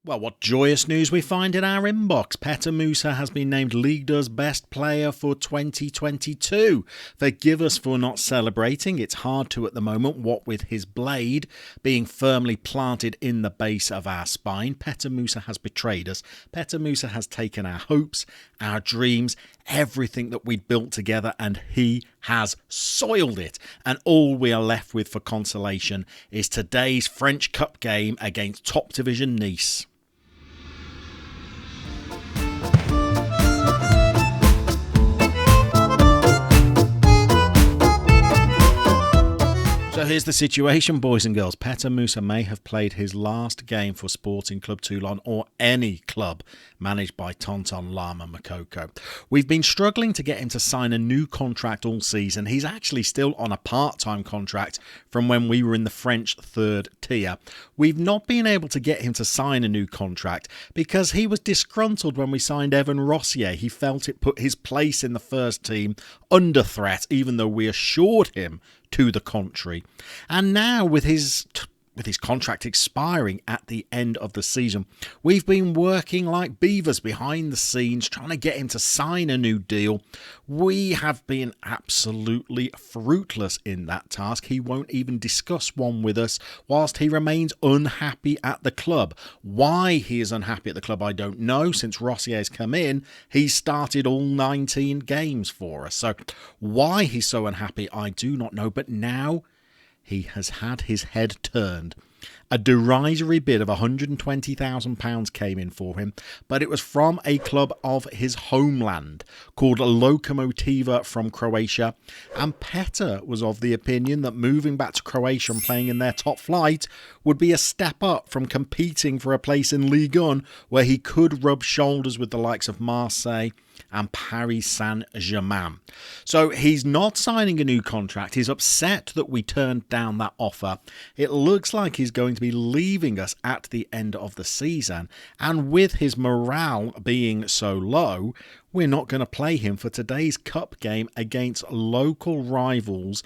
Well, what joyous news we find in our inbox. Petter Musa has been named Liga's best player for 2022. Forgive us for not celebrating. It's hard to at the moment, what with his blade being firmly planted in the base of our spine. Petter Musa has betrayed us. Petter Musa has taken our hopes, our dreams, everything that we'd built together, and he has soiled it. And all we are left with for consolation is today's French Cup game against top division Nice. So here's the situation, boys and girls. Petter Musa may have played his last game for Sporting Club Toulon or any club managed by Tonton Lama Makoko. We've been struggling to get him to sign a new contract all season. He's actually still on a part-time contract from when we were in the French third tier. We've not been able to get him to sign a new contract because he was disgruntled when we signed Evan Rossier. He felt it put his place in the first team under threat, even though we assured him to the contrary. And now with his contract expiring at the end of the season, we've been working like beavers behind the scenes trying to get him to sign a new deal. We have been absolutely fruitless in that task. He won't even discuss one with us whilst he remains unhappy at the club. Why he is unhappy at the club, I don't know. Since Rossier's come in, he's started all 19 games for us. So why he's so unhappy, I do not know. But now he has had his head turned. A derisory bid of £120,000 came in for him, but it was from a club of his homeland called Lokomotiva from Croatia, and Petter was of the opinion that moving back to Croatia and playing in their top flight would be a step up from competing for a place in Ligue 1 where he could rub shoulders with the likes of Marseille and Paris Saint-Germain. So he's not signing a new contract. He's upset that we turned down that offer. It looks like he's going to be leaving us at the end of the season. And with his morale being so low, we're not going to play him for today's cup game against local rivals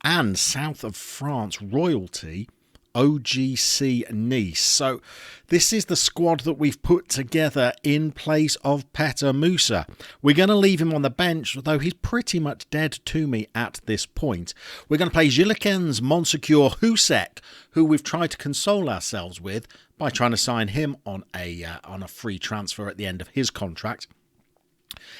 and south of France royalty, OGC Nice. So this is the squad that we've put together in place of Petter Musa. We're going to leave him on the bench, though he's pretty much dead to me at this point. We're going to play Gilliken's Monsecure Husek, who we've tried to console ourselves with by trying to sign him on a free transfer at the end of his contract.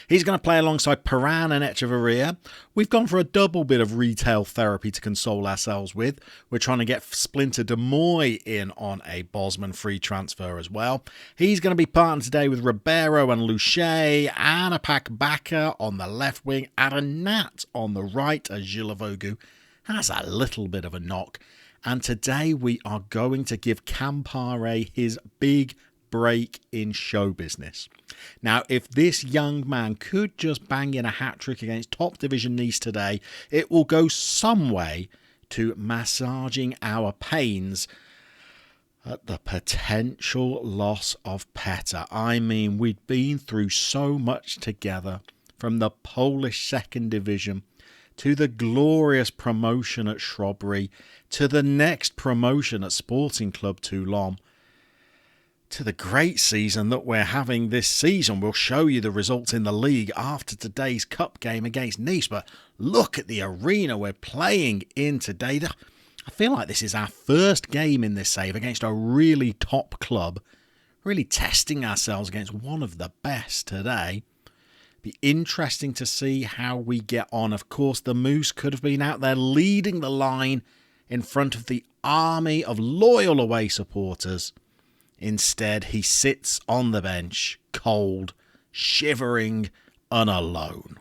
He's going to play alongside Peran and Echeverria. We've gone for a double bit of retail therapy to console ourselves with. We're trying to get Splinter de Moy in on a Bosman free transfer as well. He's going to be partnered today with Ribeiro and Luche, Anapak Baka on the left wing, Aranat on the right, as Gilavogu has a little bit of a knock. And today we are going to give Campare his big break in show business. Now, if this young man could just bang in a hat-trick against top division Nice today, it will go some way to massaging our pains at the potential loss of Petter. I mean, we'd been through so much together, from the Polish second division to the glorious promotion at Shrewsbury, to the next promotion at Sporting Club Toulon, to the great season that we're having this season. We'll show you the results in the league after today's cup game against Nice. But look at the arena we're playing in today. I feel like this is our first game in this save against a really top club. Really testing ourselves against one of the best today. Be interesting to see how we get on. Of course, the Moose could have been out there leading the line in front of the army of loyal away supporters. Instead, he sits on the bench, cold, shivering, and alone.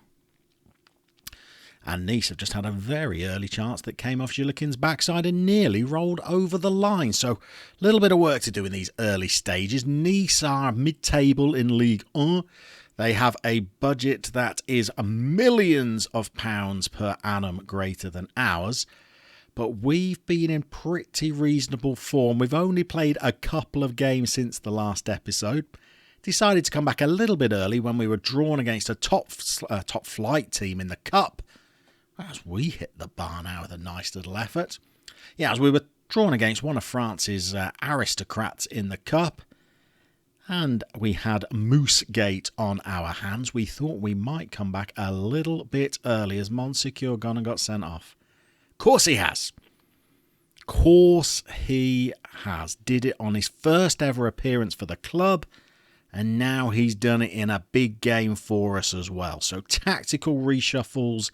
And Nice have just had a very early chance that came off Gillikin's backside and nearly rolled over the line. So, a little bit of work to do in these early stages. Nice are mid-table in Ligue 1. They have a budget that is millions of pounds per annum greater than ours. But we've been in pretty reasonable form. We've only played a couple of games since the last episode. Decided to come back a little bit early when we were drawn against a top flight team in the Cup. As we hit the bar now with a nice little effort. Yeah, as we were drawn against one of France's aristocrats in the Cup. And we had Moosegate on our hands. We thought we might come back a little bit early as Montsegur gone and got sent off. Course he has. Course he has. Did it on his first ever appearance for the club. And now he's done it in a big game for us as well. So tactical reshuffles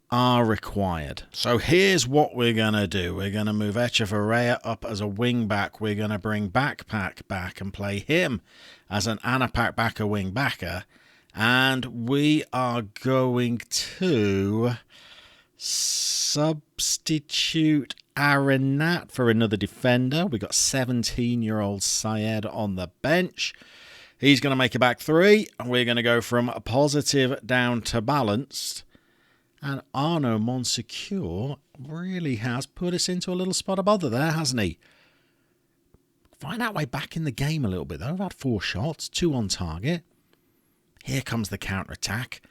are required. So here's what we're going to do. We're going to move Echeverria up as a wing back. We're going to bring Backpack back and play him as an Anapak backer wing backer. And we are going to substitute Arenat for another defender. We've got 17-year-old Syed on the bench. He's going to make a back three. We're going to go from positive down to balanced. And Arnaud Montsegur really has put us into a little spot of bother there, hasn't he? Find our way back in the game a little bit, though. We've had 4 shots, 2 on target. Here comes the counter-attack.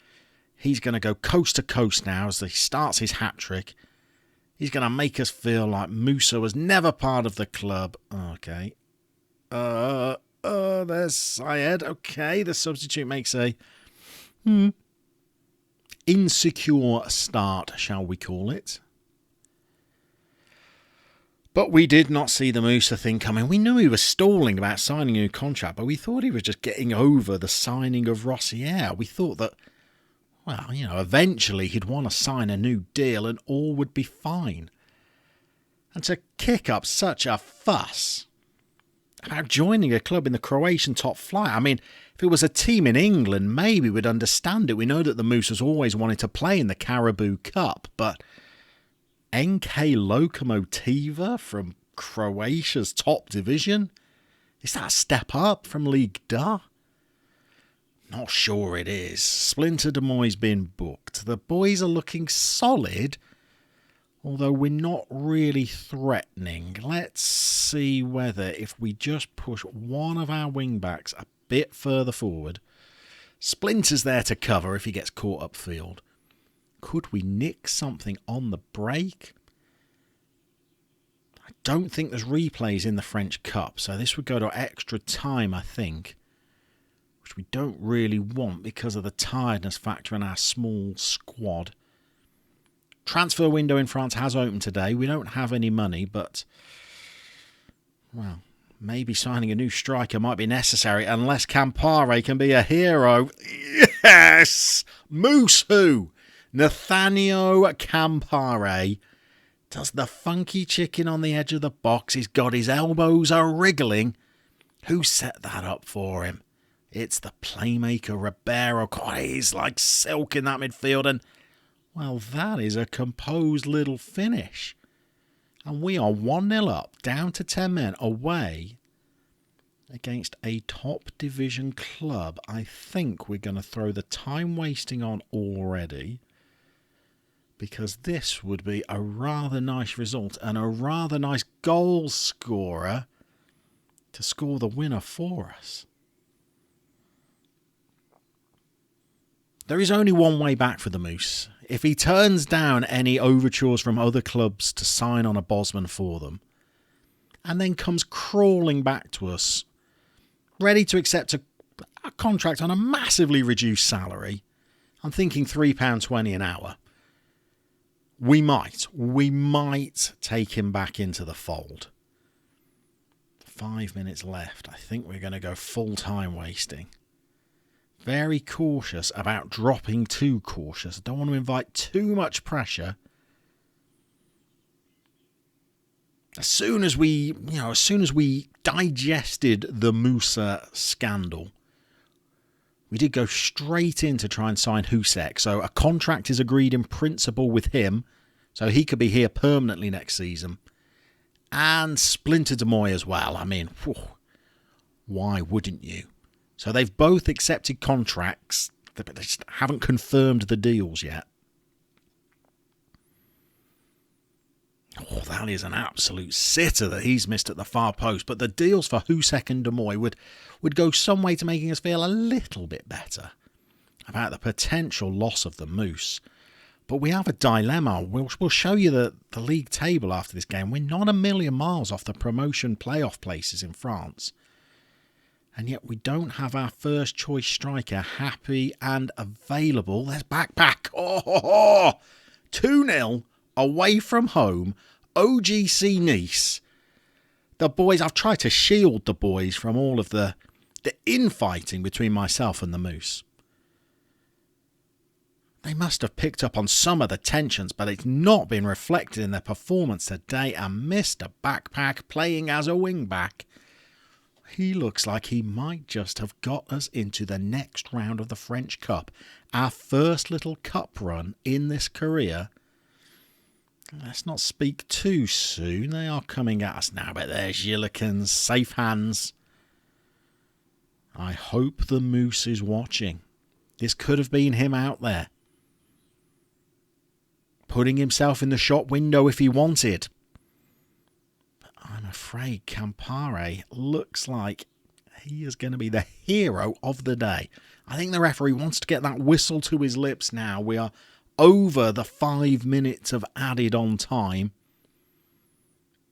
He's going to go coast to coast now as he starts his hat-trick. He's going to make us feel like Musa was never part of the club. Okay. There's Syed. Okay, the substitute makes a insecure start, shall we call it. But we did not see the Musa thing coming. We knew he was stalling about signing a new contract, but we thought he was just getting over the signing of Rossier. We thought that, well, eventually he'd want to sign a new deal and all would be fine. And to kick up such a fuss about joining a club in the Croatian top flight. I mean, if it was a team in England, maybe we'd understand it. We know that the Moose always wanted to play in the Caribou Cup, but NK Lokomotiva from Croatia's top division? Is that a step up from Ligue 2? Not sure it is. Splinter de Moy's been booked. The boys are looking solid, although we're not really threatening. Let's see whether if we just push one of our wing-backs a bit further forward. Splinter's there to cover if he gets caught upfield. Could we nick something on the break? I don't think there's replays in the French Cup, so this would go to extra time, I think, which we don't really want because of the tiredness factor in our small squad. Transfer window in France has opened today. We don't have any money, but, well, maybe signing a new striker might be necessary unless Campare can be a hero. Yes! Moose-hoo! Nathaniel Campare does the funky chicken on the edge of the box. He's got his elbows are wriggling. Who set that up for him? It's the playmaker Ribeiro. God, he's like silk in that midfield. And, well, that is a composed little finish. And we are 1-0 up, down to 10 men, away against a top division club. I think we're going to throw the time wasting on already, because this would be a rather nice result and a rather nice goal scorer to score the winner for us. There is only one way back for the Moose. If he turns down any overtures from other clubs to sign on a Bosman for them, and then comes crawling back to us, ready to accept a contract on a massively reduced salary, I'm thinking £3.20 an hour, we might take him back into the fold. 5 minutes left. I think we're going to go full time wasting. Very cautious about dropping too cautious. Don't want to invite too much pressure. As soon as we digested the Musa scandal, we did go straight in to try and sign Husek. So a contract is agreed in principle with him, so he could be here permanently next season. And Splinter de Moy as well. I mean, why wouldn't you? So they've both accepted contracts, but they just haven't confirmed the deals yet. Oh, that is an absolute sitter that he's missed at the far post. But the deals for Husek and de Moy would go some way to making us feel a little bit better about the potential loss of the Moose. But we have a dilemma. We'll show you the league table after this game. We're not a million miles off the promotion playoff places in France. And yet we don't have our first choice striker happy and available. There's Backpack. 2-0 away from home. OGC Nice. The boys, I've tried to shield the boys from all of the infighting between myself and the Moose. They must have picked up on some of the tensions, but it's not been reflected in their performance today. And Mr. Backpack playing as a wing-back, he looks like he might just have got us into the next round of the French Cup. Our first little cup run in this career. Let's not speak too soon. They are coming at us now, but there's Gillikens, safe hands. I hope the Moose is watching. This could have been him out there, putting himself in the shop window if he wanted. I'm afraid Campare looks like he is going to be the hero of the day. I think the referee wants to get that whistle to his lips now. We are over the 5 minutes of added on time.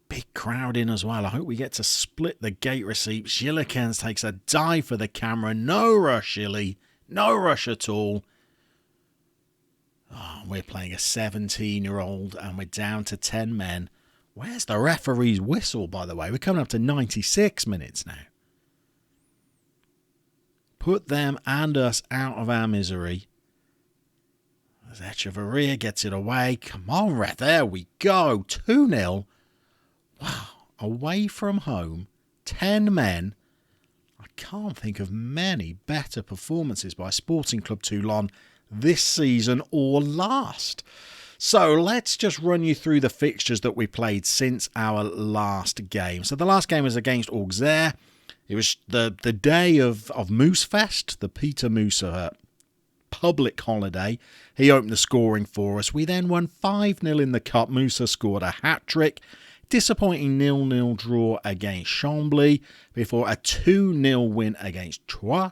Big crowd in as well. I hope we get to split the gate receipts. Gillikens takes a dive for the camera. No rush, Gilly. No rush at all. Oh, we're playing a 17-year-old and we're down to 10 men. Where's the referee's whistle, by the way? We're coming up to 96 minutes now. Put them and us out of our misery. As Echeverria gets it away. Come on, ref. There we go. 2-0. Wow. Away from home. 10 men. I can't think of many better performances by Sporting Club Toulon this season or last. So let's just run you through the fixtures that we played since our last game. So the last game was against Auxerre. It was the day of Moose Fest, the Peter Moose public holiday. He opened the scoring for us. We then won 5-0 in the cup. Musa scored a hat-trick. Disappointing 0-0 draw against Chambly before a 2-0 win against Troyes,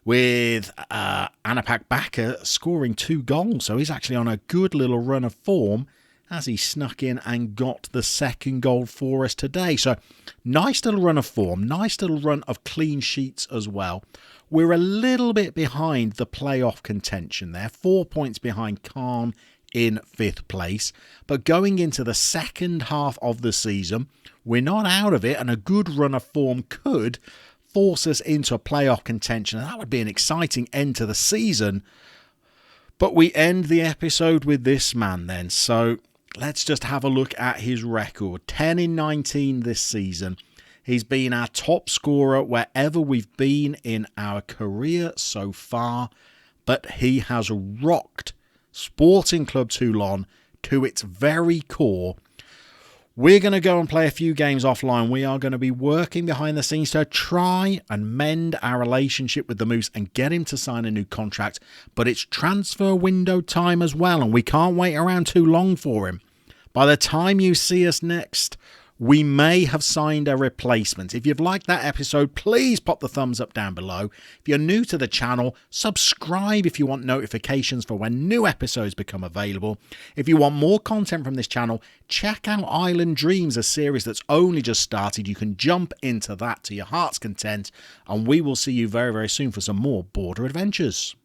with Anapak Baka scoring 2 goals. So he's actually on a good little run of form as he snuck in and got the second goal for us today. So nice little run of form, nice little run of clean sheets as well. We're a little bit behind the playoff contention there, 4 points behind Caen in 5th place. But going into the second half of the season, we're not out of it, and a good run of form could force us into a playoff contention. And that would be an exciting end to the season. But we end the episode with this man then. So let's just have a look at his record. 10 in 19 this season. He's been our top scorer wherever we've been in our career so far. But he has rocked Sporting Club Toulon to its very core. We're going to go and play a few games offline. We are going to be working behind the scenes to try and mend our relationship with the Moose and get him to sign a new contract. But it's transfer window time as well, and we can't wait around too long for him. By the time you see us next, we may have signed a replacement. If you've liked that episode, please pop the thumbs up down below. If you're new to the channel, subscribe if you want notifications for when new episodes become available. If you want more content from this channel, check out Island Dreams, a series that's only just started. You can jump into that to your heart's content, and we will see you very, very soon for some more border adventures.